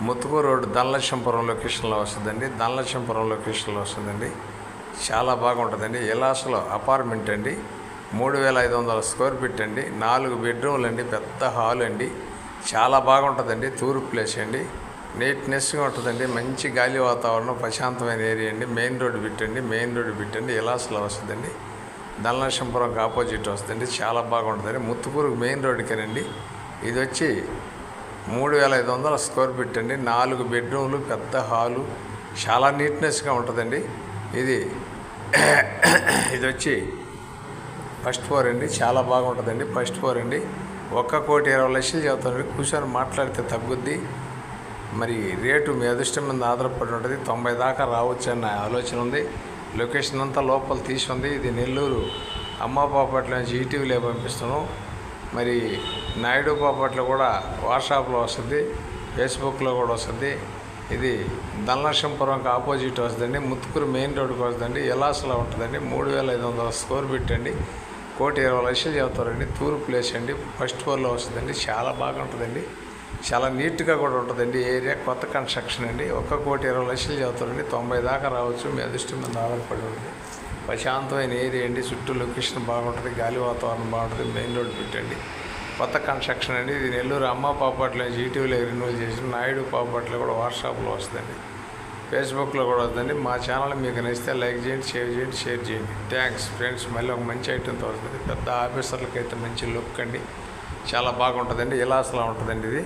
Muthukuru road Dhanalakshmipuram లొకేషన్లో వస్తుందండి. ధనలక్ష్మీపురం లొకేషన్లో వస్తుందండి. చాలా బాగుంటుందండి. ఇలాసలో అపార్ట్మెంట్ అండి. 3500 స్క్వేర్ ఫీట్ అండి. 4 బెడ్రూమ్లు అండి. పెద్ద హాల్ అండి. చాలా బాగుంటుందండి. తూర్పు ప్లేస్ అండి. నీట్నెస్గా ఉంటుందండి. మంచి గాలి వాతావరణం, ప్రశాంతమైన ఏరియా అండి. మెయిన్ రోడ్డు పెట్టండి. ఇలాసలో వస్తుందండి. ధనలక్ష్మీపురంకి ఆపోజిట్ వస్తుందండి. చాలా బాగుంటుందండి. ముత్తుకూరు మెయిన్ రోడ్డుకేనండి. ఇది వచ్చి 3500 స్క్వేర్ ఫీట్ అండి. 4 బెడ్రూమ్లు, పెద్ద హాలు, చాలా నీట్నెస్గా ఉంటుందండి. ఇది వచ్చి ఫస్ట్ ఫ్లోర్ అండి. చాలా బాగుంటుందండి. ఫస్ట్ ఫ్లోర్ అండి. 1,20,00,000 చెబుతానండి. కూర్చొని మాట్లాడితే తగ్గుద్ది. మరి రేటు మీ అదృష్టం మీద ఆధారపడి ఉంటుంది. 90 దాకా రావచ్చు అన్న ఆలోచన ఉంది. లొకేషన్ అంతా లోపల తీసి ఉంది. ఇది నెల్లూరు అమ్మాపాపట్ల నుంచి ఈటీవీలో పంపిస్తున్నాం. మరి నాయుడు పాపట్లో కూడా వాట్సాప్లో వస్తుంది, ఫేస్బుక్లో కూడా వస్తుంది. ఇది ధనలక్ష్మీపురంకి ఆపోజిట్ వస్తుందండి. ముత్తుకూరు మెయిన్ రోడ్డుకి వస్తుందండి. ఇలాసలో ఉంటుందండి. 3500 స్క్వేర్ ఫీట్ అండి. 1,20,00,000 చెబుతారండి. తూర్పు ప్లేస్ అండి. ఫస్ట్ ఫ్లోర్లో వస్తుందండి. చాలా బాగుంటుందండి. చాలా నీట్గా కూడా ఉంటుందండి. ఏరియా కొత్త కన్స్ట్రక్షన్ అండి. 1,20,00,000 చెబుతారండి. 90 దాకా రావచ్చు. మీ అదృష్టం మీద ఆధారపడి ఉంటుంది. ప్రశాంతమైన ఏరియా అండి. చుట్టూ లొకేషన్ బాగుంటుంది. గాలి వాతావరణం బాగుంటుంది. మెయిన్ రోడ్ పెట్టండి. కొత్త కన్స్ట్రక్షన్ అండి. ఇది నెల్లూరు అమ్మాపాపట్ల నుంచి ఈటీవీలో రెన్యూవల్ చేసిన నాయుడు పాపట్లో కూడా వాట్సాప్లో వస్తుందండి. ఫేస్బుక్లో కూడా వస్తుందండి. మా ఛానల్ మీకు నచ్చితే లైక్ చేయండి, షేర్ చేయండి. Thanks friends. మళ్ళీ ఒక మంచి ఐటెంతో వస్తుంది. పెద్ద ఆఫీసర్లకి అయితే మంచి లుక్ అండి. చాలా బాగుంటుందండి. ఇలాసలా ఉంటుందండి ఇది.